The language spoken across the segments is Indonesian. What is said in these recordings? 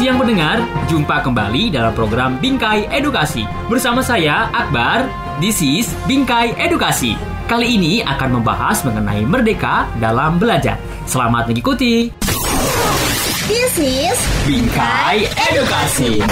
siang pendengar, jumpa kembali dalam program Bingkai Edukasi. Bersama saya, Akbar, this is Bingkai Edukasi. Kali ini akan membahas mengenai merdeka dalam belajar. Selamat mengikuti. This is Bingkai Edukasi.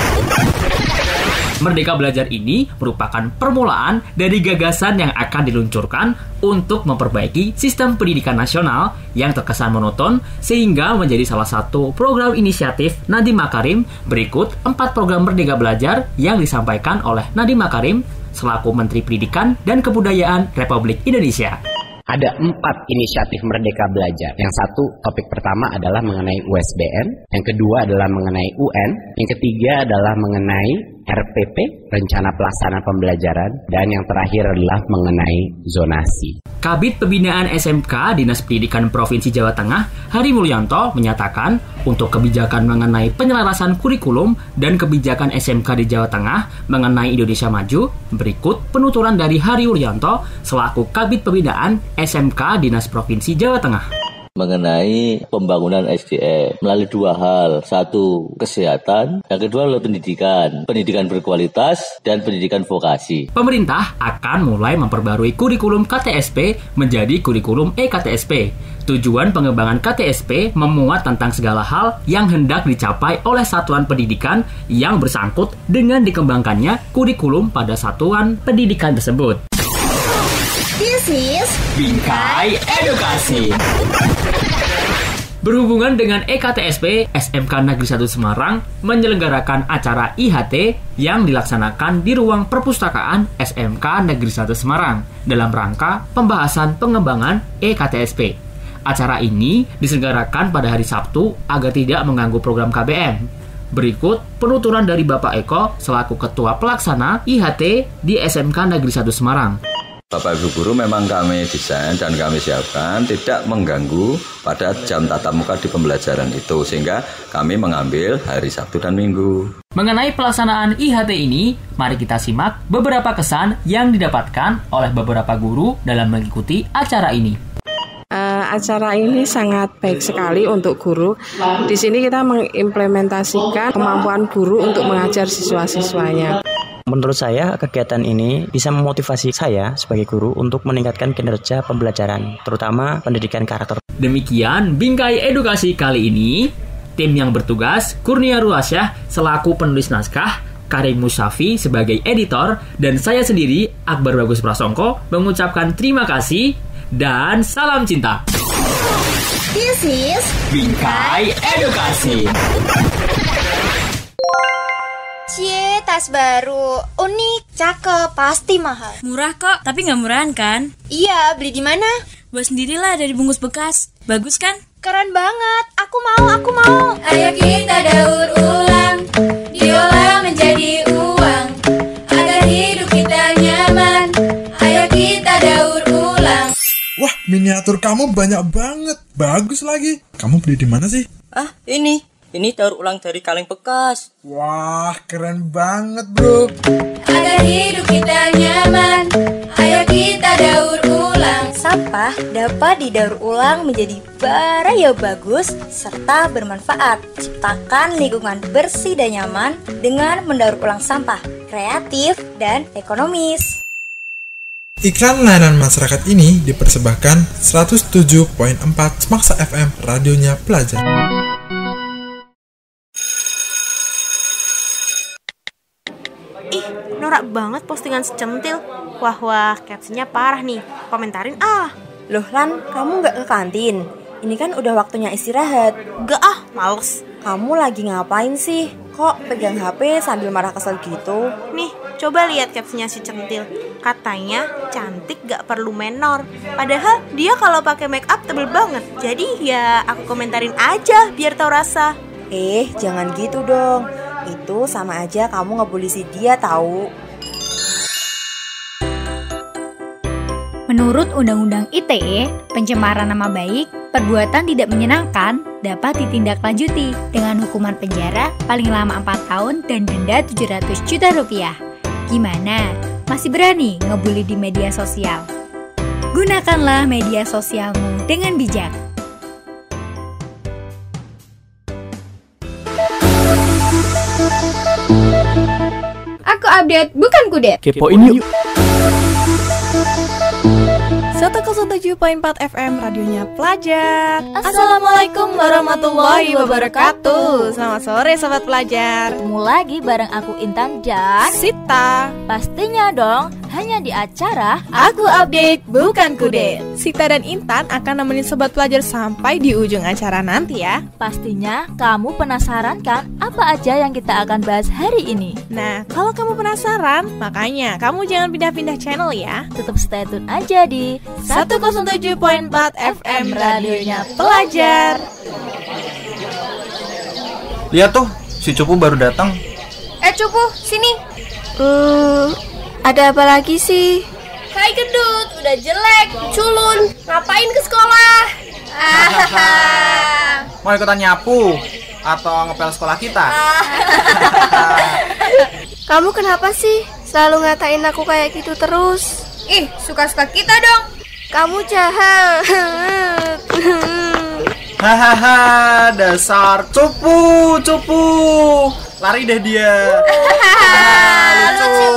Merdeka Belajar ini merupakan permulaan dari gagasan yang akan diluncurkan untuk memperbaiki sistem pendidikan nasional yang terkesan monoton sehingga menjadi salah satu program inisiatif Nadiem Makarim. Berikut 4 program Merdeka Belajar yang disampaikan oleh Nadiem Makarim selaku Menteri Pendidikan dan Kebudayaan Republik Indonesia. Ada 4 inisiatif Merdeka Belajar. Yang satu, topik pertama adalah mengenai USBN. Yang kedua adalah mengenai UN. Yang ketiga adalah mengenai RPP, Rencana Pelaksana Pembelajaran. Dan yang terakhir adalah mengenai zonasi. Kabid Pembinaan SMK Dinas Pendidikan Provinsi Jawa Tengah, Hari Mulyanto, menyatakan untuk kebijakan mengenai penyelarasan kurikulum dan kebijakan SMK di Jawa Tengah mengenai Indonesia Maju, berikut penuturan dari Hari Mulyanto selaku Kabid Pembinaan SMK Dinas Provinsi Jawa Tengah. Mengenai pembangunan SDM melalui 2 hal. Satu, kesehatan. Yang kedua adalah pendidikan. Pendidikan berkualitas dan pendidikan vokasi. Pemerintah akan mulai memperbarui kurikulum KTSP menjadi kurikulum EKTSP. Tujuan pengembangan KTSP memuat tentang segala hal yang hendak dicapai oleh satuan pendidikan yang bersangkut dengan dikembangkannya kurikulum pada satuan pendidikan tersebut. This is Bingkai Edukasi. Berhubungan dengan EKTSP, SMK Negeri 1 Semarang menyelenggarakan acara IHT yang dilaksanakan di ruang perpustakaan SMK Negeri 1 Semarang dalam rangka pembahasan pengembangan EKTSP. Acara ini diselenggarakan pada hari Sabtu agar tidak mengganggu program KBM. Berikut penuturan dari Bapak Eko selaku Ketua Pelaksana IHT di SMK Negeri 1 Semarang. Bapak Ibu Guru memang kami desain dan kami siapkan tidak mengganggu pada jam tatap muka di pembelajaran itu, sehingga kami mengambil hari Sabtu dan Minggu. Mengenai pelaksanaan IHT ini, mari kita simak beberapa kesan yang didapatkan oleh beberapa guru dalam mengikuti acara ini. Acara ini sangat baik sekali untuk guru. Di sini kita mengimplementasikan kemampuan guru untuk mengajar siswa-siswanya. Menurut saya, kegiatan ini bisa memotivasi saya sebagai guru untuk meningkatkan kinerja pembelajaran, terutama pendidikan karakter. Demikian Bingkai Edukasi kali ini. Tim yang bertugas, Kurnia Ruasyah selaku penulis naskah, Karim Musafi sebagai editor, dan saya sendiri, Akbar Bagus Prasongko, mengucapkan terima kasih dan salam cinta. This is Bingkai Edukasi. Cie, tas baru. Unik, cakep, pasti mahal. Murah kok, tapi nggak murahan kan? Iya, beli di mana? Buat sendirilah dari bungkus bekas. Bagus kan? Keren banget. Aku mau. Ayo kita daur ulang, diolah menjadi uang, agar hidup kita nyaman. Ayo kita daur ulang. Wah, miniatur kamu banyak banget. Bagus lagi. Kamu beli di mana sih? Ini daur ulang dari kaleng bekas. Wah, keren banget, bro. Agar hidup kita nyaman, ayo kita daur ulang. Sampah dapat didaur ulang menjadi barang yang bagus serta bermanfaat. Ciptakan lingkungan bersih dan nyaman dengan mendaur ulang sampah, kreatif dan ekonomis. Iklan layanan masyarakat ini dipersembahkan 107.4 Semaksa FM, radionya pelajar. Norak banget postingan secentil. Wah, captionnya parah nih. Komentarin ah. Loh Lan, kamu gak ke kantin? Ini kan udah waktunya istirahat. Gak males. Kamu lagi ngapain sih? Kok pegang HP sambil marah kesel gitu? Nih, coba lihat captionnya si centil. Katanya cantik gak perlu menor. Padahal dia kalau pakai make up tebel banget. Jadi ya aku komentarin aja biar tahu rasa. Jangan gitu dong. Itu sama aja kamu ngebully si dia tahu. Menurut Undang-Undang ITE, pencemaran nama baik, perbuatan tidak menyenangkan dapat ditindaklanjuti dengan hukuman penjara paling lama 4 tahun dan denda 700 juta rupiah. Gimana? Masih berani ngebully di media sosial? Gunakanlah media sosialmu dengan bijak. update bukan kudet. Kepoin yuk. 107.4 FM radionya pelajar. Assalamualaikum warahmatullahi wabarakatuh. Selamat sore sobat pelajar. Ketemu lagi bareng aku Intan dan Sita. Pastinya dong, hanya di acara Aku Update Bukan Kudet. Sita dan Intan akan nemenin sobat pelajar sampai di ujung acara nanti ya. Pastinya kamu penasaran kan apa aja yang kita akan bahas hari ini? Nah, kalau kamu penasaran, makanya kamu jangan pindah-pindah channel ya. Tetap stay tune aja di 107.4 FM radionya pelajar. Lihat tuh, si Cupu baru datang. Cupu, sini. Ada apa lagi sih? Hai gendut, udah jelek, culun, ngapain ke sekolah? Mau ikutan nyapu atau ngepel sekolah kita? Kamu kenapa sih selalu ngatain aku kayak gitu terus? Ih, suka-suka kita dong. Kamu jahat. Hahaha, dasar Cupu. Lari deh dia. Lucu.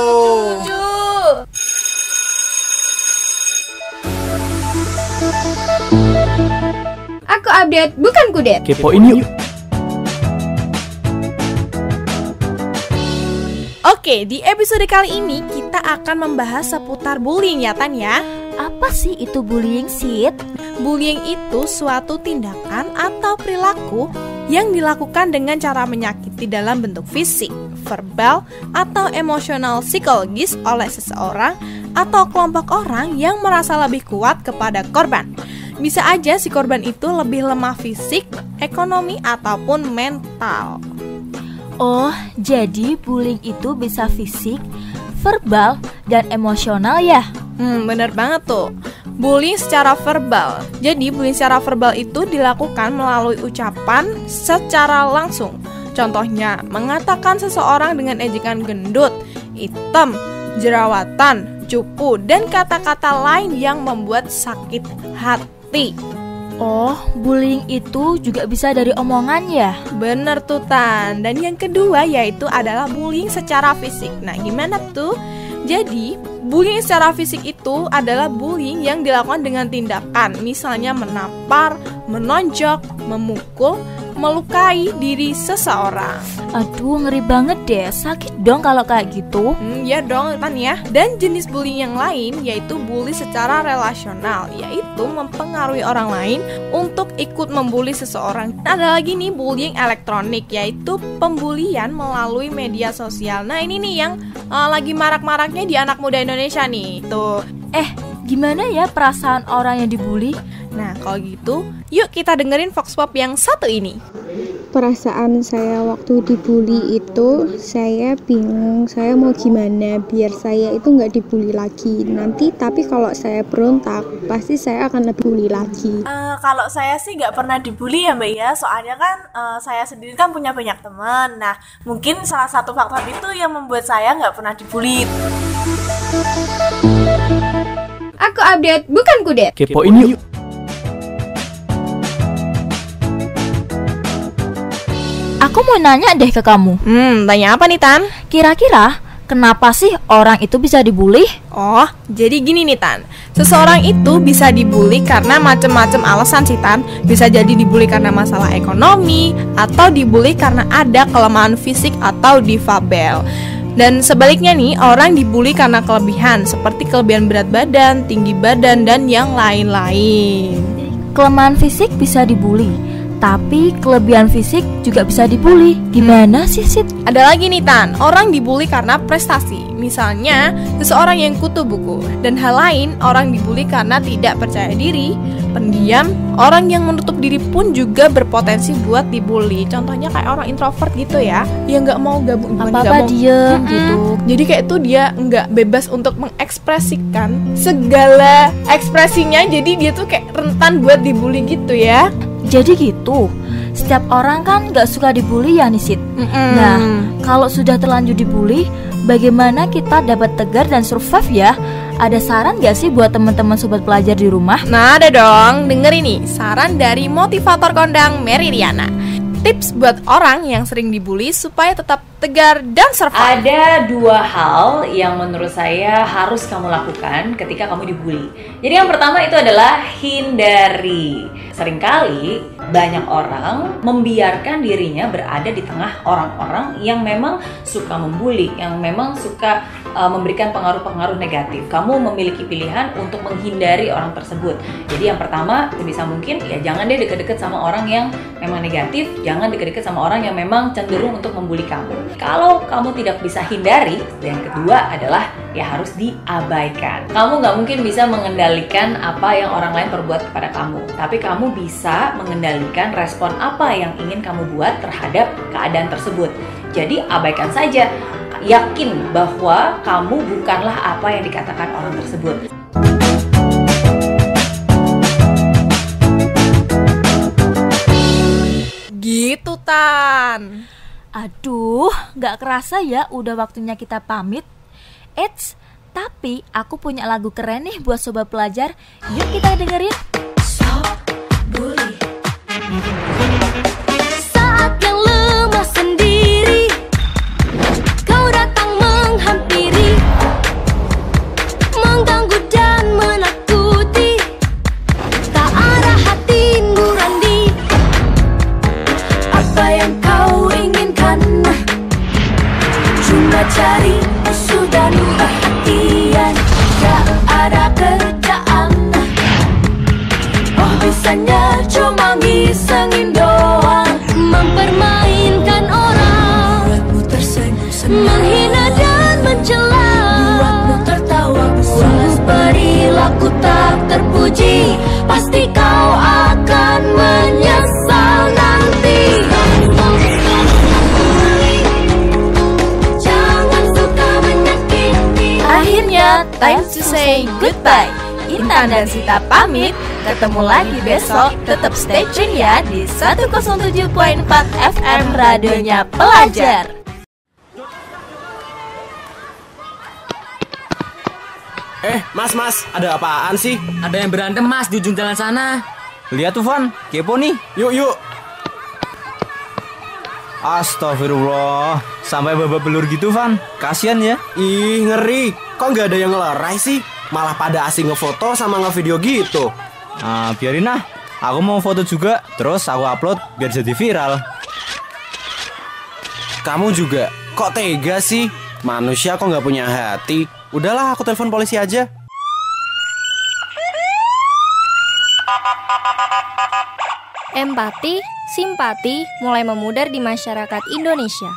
Aku update bukan kudet. Kepoin yuk. Oke, di episode kali ini kita akan membahas seputar bullying ya Tan ya. Apa sih itu bullying, Sid? Bullying itu suatu tindakan atau perilaku yang dilakukan dengan cara menyakiti dalam bentuk fisik, verbal, atau emosional psikologis oleh seseorang atau kelompok orang yang merasa lebih kuat kepada korban. Bisa aja si korban itu lebih lemah fisik, ekonomi, ataupun mental. Oh, jadi bullying itu bisa fisik, verbal, dan emosional ya? Bener banget tuh. Bullying secara verbal. Jadi bullying secara verbal itu dilakukan melalui ucapan secara langsung. Contohnya, mengatakan seseorang dengan ejekan gendut, hitam, jerawatan, cupu, dan kata-kata lain yang membuat sakit hati. Oh, bullying itu juga bisa dari omongan ya? Bener tuh Tan. Dan yang kedua yaitu adalah bullying secara fisik. Nah, gimana tuh? Jadi, bullying secara fisik itu adalah bullying yang dilakukan dengan tindakan, misalnya menampar, menonjok, memukul, melukai diri seseorang. Aduh, ngeri banget deh. Sakit dong kalau kayak gitu. Ya dong Tan ya. Dan jenis bullying yang lain yaitu bully secara relasional, yaitu mempengaruhi orang lain untuk ikut membuli seseorang. Ada lagi nih bullying elektronik, yaitu pembulian melalui media sosial. Nah ini nih yang lagi marak-maraknya di anak muda Indonesia nih. Tuh. Gimana ya perasaan orang yang dibully? Nah kalau gitu, yuk kita dengerin Vox Pop yang satu ini. Perasaan saya waktu dibully itu, saya bingung saya mau gimana biar saya itu nggak dibully lagi nanti. Tapi kalau saya berontak, pasti saya akan lebih bully lagi. Kalau saya sih nggak pernah dibully ya Mbak ya, soalnya kan saya sendiri kan punya banyak teman. Nah mungkin salah satu faktor itu yang membuat saya nggak pernah dibully. Aku update bukan kudet. Kepoin yuk. Aku mau nanya deh ke kamu. Tanya apa nih Tan? Kira-kira kenapa sih orang itu bisa dibully? Oh, jadi gini nih Tan. Seseorang itu bisa dibully karena macam-macam alasan sih Tan. Bisa jadi dibully karena masalah ekonomi, atau dibully karena ada kelemahan fisik atau difabel. Dan sebaliknya nih, orang dibully karena kelebihan, seperti kelebihan berat badan, tinggi badan, dan yang lain-lain. Kelemahan fisik bisa dibully, tapi kelebihan fisik juga bisa dibully. Gimana sih, Sid? Ada lagi nih Tan, orang dibully karena prestasi. Misalnya, seseorang yang kutu buku. Dan hal lain, orang dibully karena tidak percaya diri, pendiam. Orang yang menutup diri pun juga berpotensi buat dibully. Contohnya kayak orang introvert gitu ya, yang nggak mau gabung, apa-apa diem gitu. Jadi kayak itu dia nggak bebas untuk mengekspresikan segala ekspresinya. Jadi dia tuh kayak rentan buat dibully gitu ya. Jadi gitu. Setiap orang kan gak suka dibully ya Nisit. Nah, kalau sudah terlanjur dibully, bagaimana kita dapat tegar dan survive ya? Ada saran gak sih buat teman-teman sobat pelajar di rumah? Nah ada dong, denger ini saran dari motivator kondang Mary Riana. Tips buat orang yang sering dibully supaya tetap tegar, dan survive. Ada 2 hal yang menurut saya harus kamu lakukan ketika kamu dibully. Jadi yang pertama itu adalah hindari. Seringkali banyak orang membiarkan dirinya berada di tengah orang-orang yang memang suka membuli, yang memang suka memberikan pengaruh-pengaruh negatif. Kamu memiliki pilihan untuk menghindari orang tersebut. Jadi yang pertama, sebisa mungkin ya jangan deh deket-deket sama orang yang memang negatif, jangan deket-deket sama orang yang memang cenderung untuk membuli kamu. Kalau kamu tidak bisa hindari, yang kedua adalah ya harus diabaikan. Kamu nggak mungkin bisa mengendalikan apa yang orang lain perbuat kepada kamu, tapi kamu bisa mengendalikan respon apa yang ingin kamu buat terhadap keadaan tersebut. Jadi abaikan saja. Yakin bahwa kamu bukanlah apa yang dikatakan orang tersebut. Gitu, Tan. Aduh, gak kerasa ya udah waktunya kita pamit. Eits, tapi aku punya lagu keren nih buat sobat pelajar. Yuk kita dengerin. Saat yang lemah sendiri, kau datang menghampiri, mengganggu dan menakuti, tak arah hati nurani. Apa yang kau inginkan? Cuma cari musuh dan perhatian, gak ada kerjaan. Oh bisanya cuma ngisengin doang, mempermainkan orang, buatmu tersenyum-senyum, menghina dan mencela, buatmu tertawa puas, perilaku tak terpuji, pasti kau akan menyesal nanti. Jangan suka menyakiti. Akhirnya, time to say goodbye. Intan dan Sita pamit. Ketemu lagi besok. Tetap stay tune ya di 107.4 FM radionya Pelajar. Mas, ada apaan sih? Ada yang berantem mas di ujung jalan sana. Lihat tuh Van, kepo nih. Yuk. Astagfirullah, sampai babak belur gitu Van. Kasian ya. Ih, ngeri. Kok nggak ada yang ngelerai sih? Malah pada asing ngefoto sama ngevideo gitu. Nah, biarin lah. Aku mau foto juga, terus aku upload biar jadi viral. Kamu juga, kok tega sih? Manusia kok nggak punya hati? Udahlah, aku telepon polisi aja. Empati, simpati mulai memudar di masyarakat Indonesia.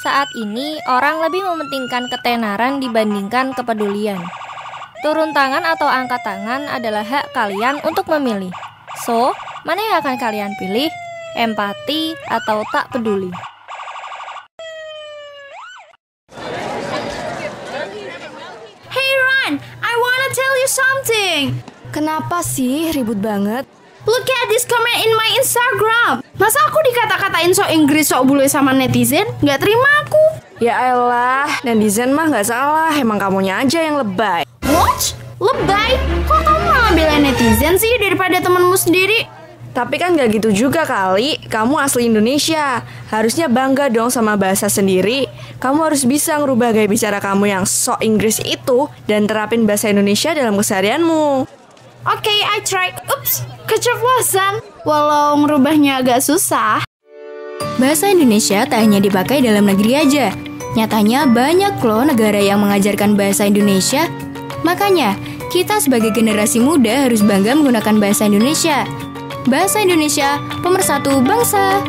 Saat ini, orang lebih mementingkan ketenaran dibandingkan kepedulian. Turun tangan atau angkat tangan adalah hak kalian untuk memilih. So, mana yang akan kalian pilih? Empati atau tak peduli? Hey Ron, I wanna tell you something. Kenapa sih ribut banget? Look at this comment in my Instagram. Masa aku dikata-katain sok Inggris sok bule sama netizen? Nggak terima aku. Ya elah, netizen mah nggak salah, emang kamunya aja yang lebay. What? Lebay? Kok kamu malah belain netizen sih daripada temenmu sendiri? Tapi kan gak gitu juga kali, kamu asli Indonesia. Harusnya bangga dong sama bahasa sendiri. Kamu harus bisa ngerubah gaya bicara kamu yang sok Inggris itu dan terapin bahasa Indonesia dalam keseharianmu. Oke, I try. Ups, keceplosan. Walau ngerubahnya agak susah. Bahasa Indonesia tak hanya dipakai dalam negeri aja. Nyatanya banyak loh negara yang mengajarkan bahasa Indonesia. Makanya, kita sebagai generasi muda harus bangga menggunakan bahasa Indonesia. Bahasa Indonesia, pemersatu bangsa.